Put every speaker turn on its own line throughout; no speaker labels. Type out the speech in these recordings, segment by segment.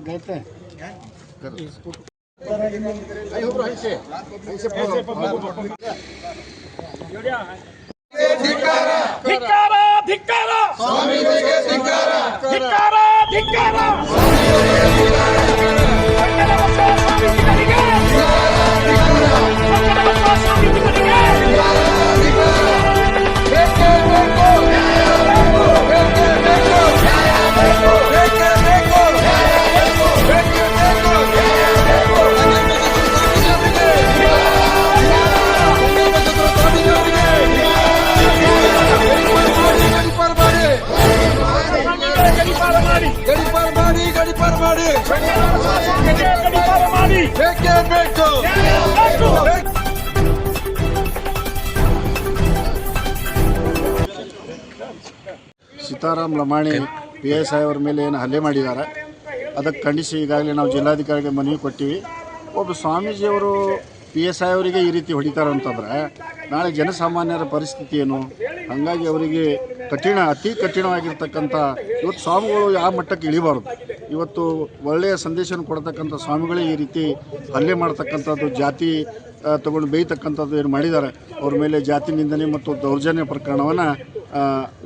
गए थे
ಧಿಕ್ಕಾರ ಧಿಕ್ಕಾರ ಸ್ವಾಮೀಜಿಗೆ ಧಿಕ್ಕಾರ ಧಿಕ್ಕಾರ ಧಿಕ್ಕಾರ
ಸೀತಾರಾಮ್ ಲಮಾಣಿ PSI ಅವರ ಮೇಲೆ ಏನು ಹಲ್ಲೆ ಮಾಡಿದ್ದಾರೆ ಅದಕ್ಕೆ ಖಂಡಿಸಿ ಈಗಾಗಲೇ ನಾವು ಜಿಲ್ಲಾಧಿಕಾರಿಗೆ ಮನವಿ ಕೊಟ್ಟಿವಿ. ಒಬ್ಬ ಸ್ವಾಮೀಜಿಯವರು PSI ಅವರಿಗೆ ಈ ರೀತಿ ಹೊಡಿತಾರೆ ಅಂತಂದರೆ ನಾಳೆ ಜನಸಾಮಾನ್ಯರ ಪರಿಸ್ಥಿತಿ ಏನು? ಹಾಗಾಗಿ ಅವರಿಗೆ ಅತಿ ಕಠಿಣವಾಗಿರ್ತಕ್ಕಂಥ ಇವತ್ತು ಸ್ವಾಮಿಗಳು ಯಾವ ಮಟ್ಟಕ್ಕೆ ಇಳಿಬಾರ್ದು. ಇವತ್ತು ಒಳ್ಳೆಯ ಸಂದೇಶನ ಕೊಡ್ತಕ್ಕಂಥ ಸ್ವಾಮಿಗಳೇ ಈ ರೀತಿ ಹಲ್ಲೆ ಮಾಡ್ತಕ್ಕಂಥದ್ದು, ಜಾತಿ ತಗೊಂಡು ಬೇಯ್ತಕ್ಕಂಥದ್ದು ಏನು ಮಾಡಿದ್ದಾರೆ ಅವ್ರ ಮೇಲೆ ಜಾತಿ ನಿಂದನೆ ಮತ್ತು ದೌರ್ಜನ್ಯ ಪ್ರಕರಣವನ್ನು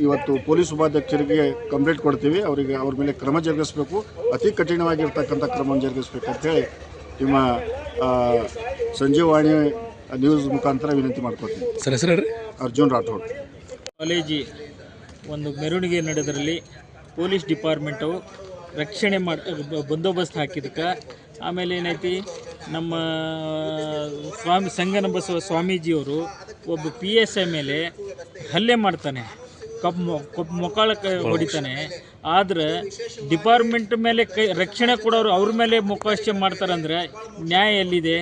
ಇವತ್ತು ಪೊಲೀಸ್ ಉಪಾಧ್ಯಕ್ಷರಿಗೆ ಕಂಪ್ಲೇಂಟ್ ಕೊಡ್ತೀವಿ. ಅವ್ರ ಮೇಲೆ ಕ್ರಮ ಜರುಗಿಸಬೇಕು, ಅತಿ ಕಠಿಣವಾಗಿರ್ತಕ್ಕಂಥ ಕ್ರಮವನ್ನು ಜರುಗಿಸಬೇಕು ಅಂತೇಳಿ ನಿಮ್ಮ ಸಂಜೀವವಾಣಿ ನ್ಯೂಸ್ ಮುಖಾಂತರ ವಿನಂತಿ ಮಾಡ್ಕೊಳ್ತೀನಿ.
ಸರ್ ಹೆಸರು
ಅರ್ಜುನ್ ರಾಠೋಡ್.
ಕಾಲೇಜಿ ಒಂದು ಮೆರವಣಿಗೆ ನಡೆದರಲ್ಲಿ ಪೊಲೀಸ್ ಡಿಪಾರ್ಟ್ಮೆಂಟು ರಕ್ಷಣೆ ಬಂದೋಬಸ್ತ್ ಹಾಕಿದಕ್ಕೆ ಆಮೇಲೆ ಏನೈತಿ ನಮ್ಮ ಸಂಗನ ಬಸವ ಸ್ವಾಮೀಜಿಯವರು ಒಬ್ಬ PSI ಮೇಲೆ ಹಲ್ಲೆ ಮಾಡ್ತಾನೆ, ಮೊಕ್ಕಾಳಕ್ಕೆ ಹೊಡಿತಾನೆ. ಆದರೆ ಡಿಪಾರ್ಟ್ಮೆಂಟ್ ಮೇಲೆ ರಕ್ಷಣೆ ಕೊಡೋರು ಅವ್ರ ಮೇಲೆ ಮೊಕ್ಕಾಷ್ಟೆ ಮಾಡ್ತಾರಂದ್ರೆ ನ್ಯಾಯ ಎಲ್ಲಿದೆ?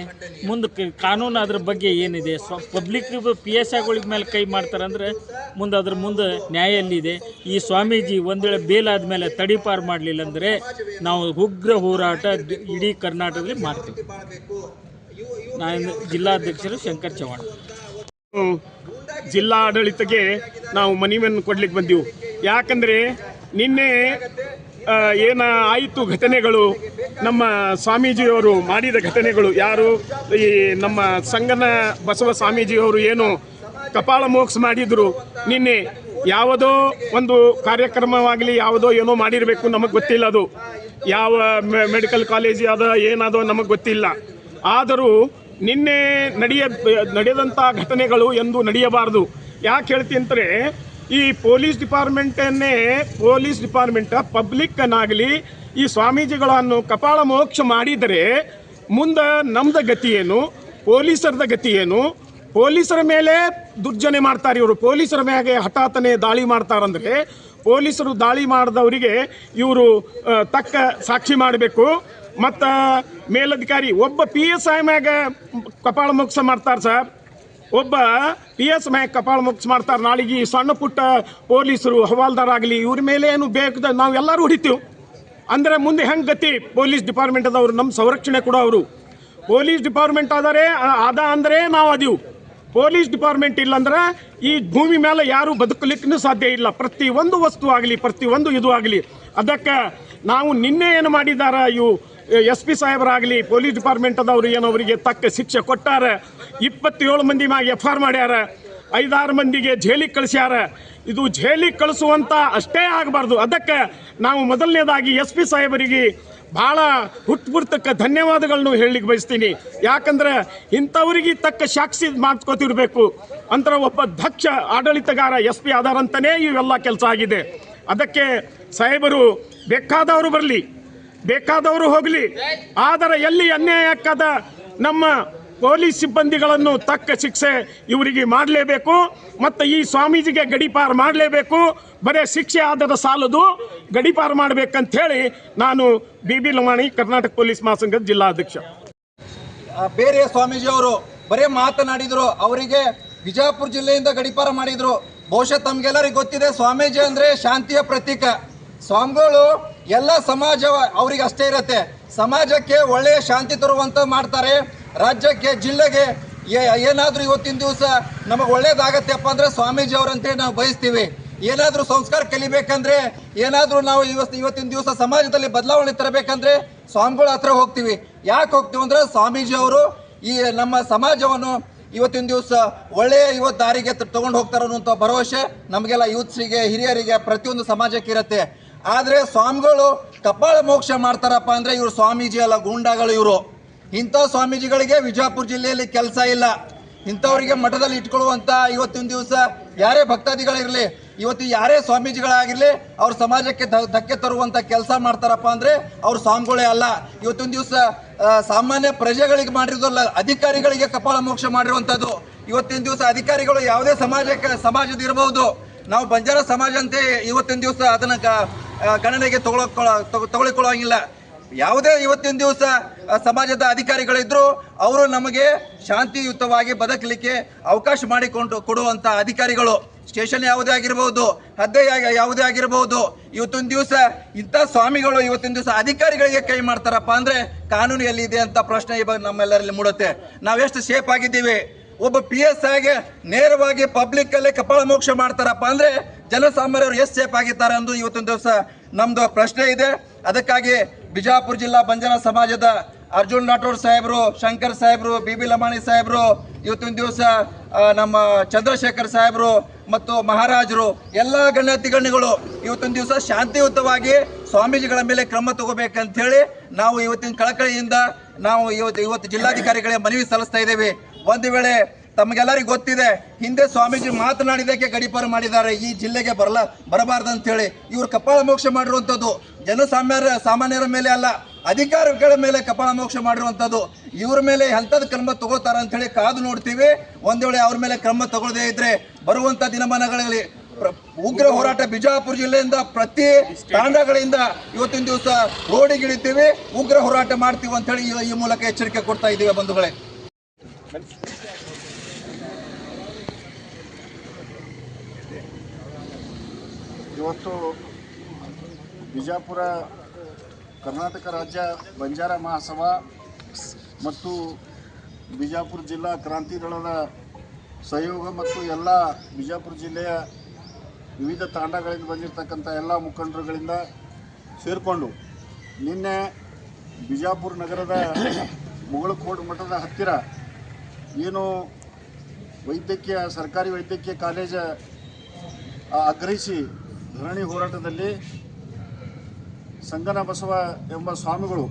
ಮುಂದೆ ಕಾನೂನು ಅದ್ರ ಬಗ್ಗೆ ಏನಿದೆ? ಪಬ್ಲಿಕ್ PSIಗಳ ಮೇಲೆ ಕೈ ಮಾಡ್ತಾರಂದ್ರೆ ಅದ್ರ ಮುಂದೆ ನ್ಯಾಯ ಎಲ್ಲಿದೆ? ಈ ಸ್ವಾಮೀಜಿ ಒಂದು ವೇಳೆ ಬೇಲ್ ಆದಮೇಲೆ ತಡಿಪಾರು ಮಾಡಲಿಲ್ಲ ಅಂದರೆ ನಾವು ಉಗ್ರ ಹೋರಾಟ ಇಡೀ ಕರ್ನಾಟಕದಲ್ಲಿ ಮಾಡ್ತೀವಿ. ನಾನು ಜಿಲ್ಲಾಧ್ಯಕ್ಷರು ಶಂಕರ್ ಚವ್ಹಾಣ್.
ಜಿಲ್ಲಾ ಆಡಳಿತಕ್ಕೆ ನಾವು ಮನವಿಯನ್ನು ಕೊಡ್ಲಿಕ್ಕೆ ಬಂದೆವು. ಯಾಕಂದರೆ ನಿನ್ನೆ ಏನ ಆಯಿತು ಘಟನೆಗಳು, ನಮ್ಮ ಸ್ವಾಮೀಜಿಯವರು ಮಾಡಿದ ಘಟನೆಗಳು, ಯಾರು ಈ ನಮ್ಮ ಸಂಗನ ಬಸವ ಸ್ವಾಮೀಜಿಯವರು ಏನು ಕಪಾಳ ಮೋಕ್ಷ ಮಾಡಿದರು, ನಿನ್ನೆ ಯಾವುದೋ ಒಂದು ಕಾರ್ಯಕ್ರಮವಾಗಲಿ ಯಾವುದೋ ಏನೋ ಮಾಡಿರಬೇಕು, ನಮಗೆ ಗೊತ್ತಿಲ್ಲ. ಅದು ಯಾವ ಮೆಡಿಕಲ್ ಕಾಲೇಜ್ ಅದ ಏನದೋ ನಮಗೆ ಗೊತ್ತಿಲ್ಲ. ಆದರೂ ನಿನ್ನೆ ನಡೆದಂಥ ಘಟನೆಗಳು ಎಂದು ನಡೆಯಬಾರದು. ಯಾಕೆ ಹೇಳ್ತೀನಿ ಅಂದರೆ ಈ ಪೊಲೀಸ್ ಡಿಪಾರ್ಟ್ಮೆಂಟ್ ಪಬ್ಲಿಕ್ಕನ್ನಾಗಲಿ ಈ ಸ್ವಾಮೀಜಿಗಳನ್ನು ಕಪಾಳ ಮೋಕ್ಷ ಮಾಡಿದರೆ ಮುಂದೆ ನಮ್ಮದ ಗತಿ ಏನು? ಪೊಲೀಸರದ ಗತಿ ಏನು? ಪೊಲೀಸರ ಮೇಲೆ ದುರ್ಜನೆ ಮಾಡ್ತಾರೆ ಇವರು. ಪೊಲೀಸರ ಮೇಲೆ ಹಠಾತ್ತನೆ ದಾಳಿ ಮಾಡ್ತಾರಂದರೆ ಪೊಲೀಸರು ದಾಳಿ ಮಾಡಿದವರಿಗೆ ಇವರು ತಕ್ಕ ಸಾಕ್ಷಿ ಮಾಡಬೇಕು. ಮತ್ತು ಮೇಲಧಿಕಾರಿ ಒಬ್ಬ PSI ಮ್ಯಾಗ ಕಪಾಳ ಮೋಕ್ಷ ಮಾಡ್ತಾರೆ ಸರ್, ಒಬ್ಬ PSI ಮ್ಯಾಗ ಕಪಾಳ ಮೋಕ್ಷ ಮಾಡ್ತಾರೆ. ನಾಳೆಗೆ ಸಣ್ಣ ಪುಟ್ಟ ಪೊಲೀಸರು ಹವಾಲ್ದಾರ್ ಆಗಲಿ ಇವ್ರ ಮೇಲೆ ಏನು ಬೇಕು ನಾವು ಎಲ್ಲರೂ ಹೊಡಿತೀವಿ ಅಂದರೆ ಮುಂದೆ ಹೆಂಗೆ ಗತಿ? ಪೊಲೀಸ್ ಡಿಪಾರ್ಟ್ಮೆಂಟ್ ಅದವರು ನಮ್ಮ ಸಂರಕ್ಷಣೆ ಕೂಡ ಅವರು. ಪೊಲೀಸ್ ಡಿಪಾರ್ಟ್ಮೆಂಟ್ ಅಂದರೆ ನಾವು ಅದೀವು. ಪೊಲೀಸ್ ಡಿಪಾರ್ಟ್ಮೆಂಟ್ ಇಲ್ಲಂದ್ರೆ ಈ ಭೂಮಿ ಮೇಲೆ ಯಾರೂ ಬದುಕಲಿಕ್ಕೂ ಸಾಧ್ಯ ಇಲ್ಲ. ಪ್ರತಿಯೊಂದು ವಸ್ತು ಆಗಲಿ, ಪ್ರತಿಯೊಂದು ಇದು ಆಗಲಿ. ಅದಕ್ಕೆ ನಾವು ನಿನ್ನೆ ಏನು ಮಾಡಿದಾರ, ಇವು SP ಸಾಹೇಬರಾಗಲಿ ಪೊಲೀಸ್ ಡಿಪಾರ್ಟ್ಮೆಂಟ್ ಅದವರು ಏನು ಅವರಿಗೆ ತಕ್ಕ ಶಿಕ್ಷೆ ಕೊಟ್ಟಾರ. 27 ಮಂದಿ ಮ್ಯಾಗ FR ಮಾಡ್ಯಾರ, 5-6 ಮಂದಿಗೆ ಜೈಲಿಗೆ ಕಳಿಸ್ಯಾರ. ಇದು ಜೈಲಿಗೆ ಕಳಿಸುವಂಥ ಅಷ್ಟೇ ಆಗಬಾರ್ದು. ಅದಕ್ಕೆ ನಾವು ಮೊದಲನೇದಾಗಿ SP ಸಾಹೇಬರಿಗೆ ಭಾಳ ಹುಟ್ಟುಬಿಡ್ತಕ್ಕ ಧನ್ಯವಾದಗಳನ್ನು ಹೇಳಲಿಕ್ಕೆ ಬಯಸ್ತೀನಿ. ಯಾಕಂದ್ರೆ ಇಂಥವ್ರಿಗೆ ತಕ್ಕ ಸಾಕ್ಷಿ ಮಾಡ್ಕೋತಿರ್ಬೇಕು ಅಂತ ಒಬ್ಬ ದಕ್ಷ ಆಡಳಿತಗಾರ SP ಆದಾರಂತನೇ ಇವೆಲ್ಲ ಕೆಲಸ ಆಗಿದೆ. ಅದಕ್ಕೆ ಸಾಹೇಬರು ಬೇಕಾದವರು ಬರಲಿ, ಬೇಕಾದವರು ಹೋಗಲಿ, ಆದರೆ ಎಲ್ಲಿ ಅನ್ಯಾಯಕ್ಕಾದ ನಮ್ಮ ಪೊಲೀಸ್ ಸಿಬ್ಬಂದಿಗಳನ್ನು ತಕ್ಕ ಶಿಕ್ಷೆ ಇವರಿಗೆ ಮಾಡಲೇಬೇಕು. ಮತ್ತು ಈ ಸ್ವಾಮೀಜಿಗೆ ಗಡೀಪಾರು ಮಾಡಲೇಬೇಕು. ಬರೀ ಶಿಕ್ಷೆ ಆದರ ಸಾಲದು, ಗಡೀಪಾರು ಮಾಡಬೇಕಂಥೇಳಿ ನಾನು BB ಲಮಾಣಿ, ಕರ್ನಾಟಕ ಪೊಲೀಸ್ ಮಹಾಸಂಘದ ಜಿಲ್ಲಾಧ್ಯಕ್ಷ.
ಬೇರೆ ಸ್ವಾಮೀಜಿಯವರು ಬರೀ ಮಾತನಾಡಿದರು, ಅವರಿಗೆ ವಿಜಯಪುರ ಜಿಲ್ಲೆಯಿಂದ ಗಡೀಪಾರ ಮಾಡಿದರು. ಬಹುಶಃ ತಮಗೆಲ್ಲರಿಗೂ ಗೊತ್ತಿದೆ, ಸ್ವಾಮೀಜಿ ಅಂದರೆ ಶಾಂತಿಯ ಪ್ರತೀಕ. ಸ್ವಾಮಿಗಳು ಎಲ್ಲ ಸಮಾಜ ಅವ್ರಿಗೆ ಅಷ್ಟೇ ಇರುತ್ತೆ. ಸಮಾಜಕ್ಕೆ ಒಳ್ಳೆಯ ಶಾಂತಿ ತರುವಂತ ಮಾಡ್ತಾರೆ. ರಾಜ್ಯಕ್ಕೆ, ಜಿಲ್ಲೆಗೆ ಏನಾದರೂ ಇವತ್ತಿನ ದಿವಸ ನಮಗೆ ಒಳ್ಳೇದಾಗತ್ತೆಪ್ಪ ಅಂದರೆ ಸ್ವಾಮೀಜಿ ಅವರಂತೆ ನಾವು ಬಯಸ್ತೀವಿ. ಏನಾದರೂ ಸಂಸ್ಕಾರ ಕಲಿಬೇಕಂದ್ರೆ, ಏನಾದರೂ ನಾವು ಇವತ್ತಿನ ದಿವಸ ಸಮಾಜದಲ್ಲಿ ಬದಲಾವಣೆ ತರಬೇಕಂದ್ರೆ ಸ್ವಾಮಿಗಳ ಹತ್ರ ಹೋಗ್ತೀವಿ. ಯಾಕೆ ಹೋಗ್ತೀವಿ ಅಂದ್ರೆ ಸ್ವಾಮೀಜಿ ಅವರು ಈ ನಮ್ಮ ಸಮಾಜವನ್ನು ಇವತ್ತಿನ ದಿವಸ ಒಳ್ಳೆಯ ದಾರಿಗೆ ತಗೊಂಡು ಹೋಗ್ತಾರೆ ಅನ್ನುವಂಥ ಭರವಸೆ ನಮಗೆಲ್ಲ ಯೂತ್ಸ್ರಿಗೆ, ಹಿರಿಯರಿಗೆ, ಪ್ರತಿಯೊಂದು ಸಮಾಜಕ್ಕೆ ಇರುತ್ತೆ. ಆದರೆ ಸ್ವಾಮಿಗಳು ಕಪಾಳ ಮೋಕ್ಷ ಮಾಡ್ತಾರಪ್ಪ ಅಂದರೆ ಇವರು ಸ್ವಾಮೀಜಿ ಅಲ್ಲ, ಗೂಂಡಾಗಳು ಇವರು. ಇಂಥ ಸ್ವಾಮೀಜಿಗಳಿಗೆ ವಿಜಯಪುರ ಜಿಲ್ಲೆಯಲ್ಲಿ ಕೆಲಸ ಇಲ್ಲ. ಇಂಥವರಿಗೆ ಮಠದಲ್ಲಿ ಇಟ್ಕೊಳ್ಳುವಂಥ ಇವತ್ತಿನ ದಿವಸ ಯಾರೇ ಭಕ್ತಾದಿಗಳಿರಲಿ, ಇವತ್ತು ಯಾರೇ ಸ್ವಾಮೀಜಿಗಳಾಗಿರಲಿ, ಅವ್ರ ಸಮಾಜಕ್ಕೆ ಧಕ್ಕೆ ತರುವಂಥ ಕೆಲಸ ಮಾಡ್ತಾರಪ್ಪ ಅಂದರೆ ಅವ್ರು ಸ್ವಾಮಿಗಳೇ ಅಲ್ಲ. ಇವತ್ತಿನ ದಿವಸ ಸಾಮಾನ್ಯ ಪ್ರಜೆಗಳಿಗೆ ಮಾಡಿರೋದಲ್ಲ, ಅಧಿಕಾರಿಗಳಿಗೆ ಕಪಾಳ ಮೋಕ್ಷ ಮಾಡಿರುವಂಥದ್ದು. ಇವತ್ತಿನ ದಿವಸ ಅಧಿಕಾರಿಗಳು ಯಾವುದೇ ಸಮಾಜದ ಇರಬಹುದು, ನಾವು ಬಂಜಾರ ಸಮಾಜ ಅಂತ ಇವತ್ತಿನ ದಿವಸ ಅದನ್ನು ಗಣನೆಗೆ ತಗೊಳ್ಕೊಳ್ಳೋಂಗಿಲ್ಲ. ಯಾವುದೇ ಇವತ್ತಿನ ದಿವಸ ಸಮಾಜದ ಅಧಿಕಾರಿಗಳಿದ್ರು ಅವರು ನಮಗೆ ಶಾಂತಿಯುತವಾಗಿ ಬದುಕಲಿಕ್ಕೆ ಅವಕಾಶ ಮಾಡಿಕೊಂಡು ಕೊಡುವಂಥ ಅಧಿಕಾರಿಗಳು. ಸ್ಟೇಷನ್ ಯಾವುದೇ ಆಗಿರಬಹುದು, ಹದ್ದೆ ಯಾವುದೇ ಆಗಿರಬಹುದು. ಇವತ್ತಿನ ದಿವಸ ಇಂಥ ಸ್ವಾಮಿಗಳು ಇವತ್ತಿನ ದಿವಸ ಅಧಿಕಾರಿಗಳಿಗೆ ಕೈ ಮಾಡ್ತಾರಪ್ಪ ಅಂದರೆ ಕಾನೂನು ಎಲ್ಲಿದೆ ಅಂತ ಪ್ರಶ್ನೆ ಇವಾಗ ನಮ್ಮೆಲ್ಲರಲ್ಲಿ ಮೂಡುತ್ತೆ. ನಾವೆಷ್ಟು ಸೇಫ್ ಆಗಿದ್ದೀವಿ? ಒಬ್ಬ PSI ಆಗಿ ನೇರವಾಗಿ ಪಬ್ಲಿಕ್ ಅಲ್ಲೇ ಕಪಾಳ ಮೋಕ್ಷ ಮಾಡ್ತಾರಪ್ಪ ಅಂದ್ರೆ ಜನಸಾಮಾನ್ಯರು ಎಷ್ಟು ಸೇಫ್ ಆಗಿದ್ದಾರೆ ಅಂದು ಇವತ್ತಿನ ದಿವಸ ನಮ್ದು ಪ್ರಶ್ನೆ ಇದೆ. ಅದಕ್ಕಾಗಿ ಬಿಜಾಪುರ ಜಿಲ್ಲಾ ಬಂಜಾರ ಸಮಾಜದ ಅರ್ಜುನ್ ರಾಠೋಡ್ ಸಾಹೇಬರು, ಶಂಕರ್ ಸಾಹೇಬರು, BB ಲಮಾಣಿ ಸಾಹೇಬರು, ಇವತ್ತಿನ ದಿವಸ ನಮ್ಮ ಚಂದ್ರಶೇಖರ್ ಸಾಹೇಬರು ಮತ್ತು ಮಹಾರಾಜರು, ಎಲ್ಲ ಗಣ್ಯತಿಗಣ್ಯಗಳು ಇವತ್ತಿನ ದಿವಸ ಶಾಂತಿಯುತವಾಗಿ ಸ್ವಾಮೀಜಿಗಳ ಮೇಲೆ ಕ್ರಮ ತಗೋಬೇಕಂತ ಹೇಳಿ ನಾವು ಇವತ್ತಿನ ಕಳಕಳಿಯಿಂದ ನಾವು ಇವತ್ತು ಜಿಲ್ಲಾಧಿಕಾರಿಗಳಿಗೆ ಮನವಿ ಸಲ್ಲಿಸ್ತಾ ಇದ್ದೇವೆ. ಒಂದು ವೇಳೆ ತಮಗೆಲ್ಲರಿಗೂ ಗೊತ್ತಿದೆ, ಹಿಂದೆ ಸ್ವಾಮೀಜಿ ಮಾತನಾಡಿದಕ್ಕೆ ಗಡೀಪಾರು ಮಾಡಿದ್ದಾರೆ, ಈ ಜಿಲ್ಲೆಗೆ ಬರಬಾರ್ದಂತ ಹೇಳಿ. ಇವರು ಕಪಾಳ ಮೋಕ್ಷ ಮಾಡಿರುವಂಥದ್ದು ಸಾಮಾನ್ಯರ ಮೇಲೆ ಅಲ್ಲ, ಅಧಿಕಾರಿಗಳ ಮೇಲೆ ಕಪಾಳ ಮೋಕ್ಷ ಮಾಡಿರುವಂಥದ್ದು. ಇವ್ರ ಮೇಲೆ ಎಂಥದ್ದು ಕ್ರಮ ತಗೋತಾರ ಅಂತ ಹೇಳಿ ಕಾದು ನೋಡ್ತೀವಿ. ಒಂದು ವೇಳೆ ಅವ್ರ ಮೇಲೆ ಕ್ರಮ ತಗೊಳ್ಳದೇ ಇದ್ರೆ ಬರುವಂಥ ದಿನಮಾನಗಳಲ್ಲಿ ಉಗ್ರ ಹೋರಾಟ ಬಿಜಾಪುರ ಜಿಲ್ಲೆಯಿಂದ ಪ್ರತಿ ತಾಂಡಗಳಿಂದ ಇವತ್ತಿನ ದಿವಸ ರೋಡಿಗಿಳಿತೀವಿ, ಉಗ್ರ ಹೋರಾಟ ಮಾಡ್ತೀವಿ ಅಂತ ಹೇಳಿ ಈ ಮೂಲಕ ಎಚ್ಚರಿಕೆ ಕೊಡ್ತಾ ಇದ್ದೀವಿ ಬಂಧುಗಳೇ.
ಇವತ್ತು ಬಿಜಾಪುರ ಕರ್ನಾಟಕ ರಾಜ್ಯ ಬಂಜಾರ ಮಹಾಸಭಾ ಮತ್ತು ಬಿಜಾಪುರ ಜಿಲ್ಲಾ ಕ್ರಾಂತಿ ದಳದ ಸಹಯೋಗ ಮತ್ತು ಎಲ್ಲ ಬಿಜಾಪುರ ಜಿಲ್ಲೆಯ ವಿವಿಧ ತಾಂಡಗಳಿಂದ ಬಂದಿರತಕ್ಕಂಥ ಎಲ್ಲ ಮುಖಂಡರುಗಳಿಂದ ಸೇರಿಕೊಂಡು ನಿನ್ನೆ ಬಿಜಾಪುರ ನಗರದ ಮುಗಳಕೋಡ್ ಮಠದ ಹತ್ತಿರ ಏನು ಸರ್ಕಾರಿ ವೈದ್ಯಕೀಯ ಕಾಲೇಜ ಆಗ್ರಹಿಸಿ ಧರಣಿ ಹೋರಾಟದಲ್ಲಿ ಸಂಗನ ಬಸವ ಎಂಬ ಸ್ವಾಮಿಗಳು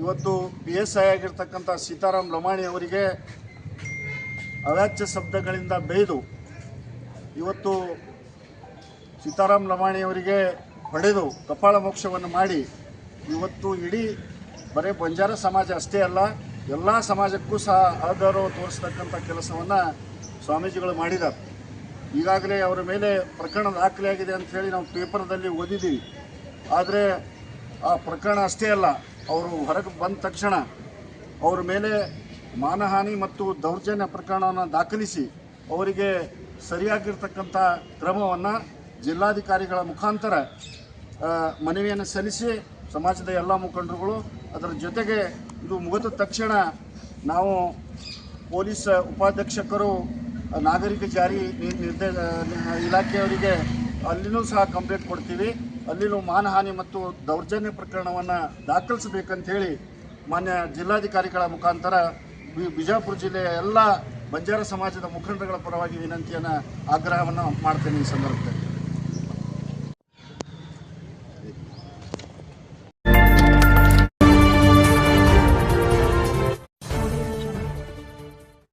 ಇವತ್ತು PSI ಆಗಿರ್ತಕ್ಕಂಥ ಸೀತಾರಾಮ್ ಲಮಾಣಿ ಅವರಿಗೆ ಅವ್ಯಾಚ್ಯ ಶಬ್ದಗಳಿಂದ ಬೈದು ಇವತ್ತು ಸೀತಾರಾಮ್ ಲಮಾಣಿ ಅವರಿಗೆ ಹೊಡೆದು ಕಪಾಳ ಮೋಕ್ಷವನ್ನು ಮಾಡಿ ಇವತ್ತು ಇಡೀ ಬರೀ ಬಂಜಾರ ಸಮಾಜ ಅಷ್ಟೇ ಅಲ್ಲ, ಎಲ್ಲ ಸಮಾಜಕ್ಕೂ ಸಹ ಆಧಾರ ತೋರಿಸ್ತಕ್ಕಂಥ ಕೆಲಸವನ್ನು ಸ್ವಾಮೀಜಿಗಳು ಮಾಡಿದ್ದಾರೆ. ಈಗಾಗಲೇ ಅವರ ಮೇಲೆ ಪ್ರಕರಣ ದಾಖಲೆಯಾಗಿದೆ ಅಂತ ಹೇಳಿ ನಾವು ಪೇಪರ್ದಲ್ಲಿ ಓದಿದ್ದೀವಿ. ಆದರೆ ಆ ಪ್ರಕರಣ ಅಷ್ಟೇ ಅಲ್ಲ, ಅವರು ಹೊರಗೆ ಬಂದ ತಕ್ಷಣ ಅವರ ಮೇಲೆ ಮಾನಹಾನಿ ಮತ್ತು ದೌರ್ಜನ್ಯ ಪ್ರಕರಣವನ್ನು ದಾಖಲಿಸಿ ಅವರಿಗೆ ಸರಿಯಾಗಿರ್ತಕ್ಕಂಥ ಕ್ರಮವನ್ನು ಜಿಲ್ಲಾಧಿಕಾರಿಗಳ ಮುಖಾಂತರ ಮನವಿಯನ್ನು ಸಲ್ಲಿಸಿ ಸಮಾಜದ ಎಲ್ಲ ಮುಖಂಡರುಗಳು ಅದರ ಜೊತೆಗೆ ಇದು ಮುಗಿದ ತಕ್ಷಣ ನಾವು ಪೊಲೀಸ್ ಉಪಾಧೀಕ್ಷಕರು ನಾಗರಿಕ ಜಾರಿ ಇಲಾಖೆಯವರಿಗೆ ಅಲ್ಲಿನೂ ಸಹ ಕಂಪ್ಲೇಂಟ್ ಕೊಡ್ತೀವಿ. ಅಲ್ಲಿನೂ ಮಾನಹಾನಿ ಮತ್ತು ದೌರ್ಜನ್ಯ ಪ್ರಕರಣವನ್ನು ದಾಖಲಿಸಬೇಕಂತ ಹೇಳಿ ಮಾನ್ಯ ಜಿಲ್ಲಾಧಿಕಾರಿಗಳ ಮುಖಾಂತರ ಬಿಜಾಪುರ ಜಿಲ್ಲೆಯ ಎಲ್ಲ ಬಂಜಾರ ಸಮಾಜದ ಮುಖಂಡರುಗಳ ಪರವಾಗಿ ವಿನಂತಿಯನ್ನು ಆಗ್ರಹವನ್ನು ಮಾಡ್ತೇನೆ ಈ ಸಂದರ್ಭದಲ್ಲಿ.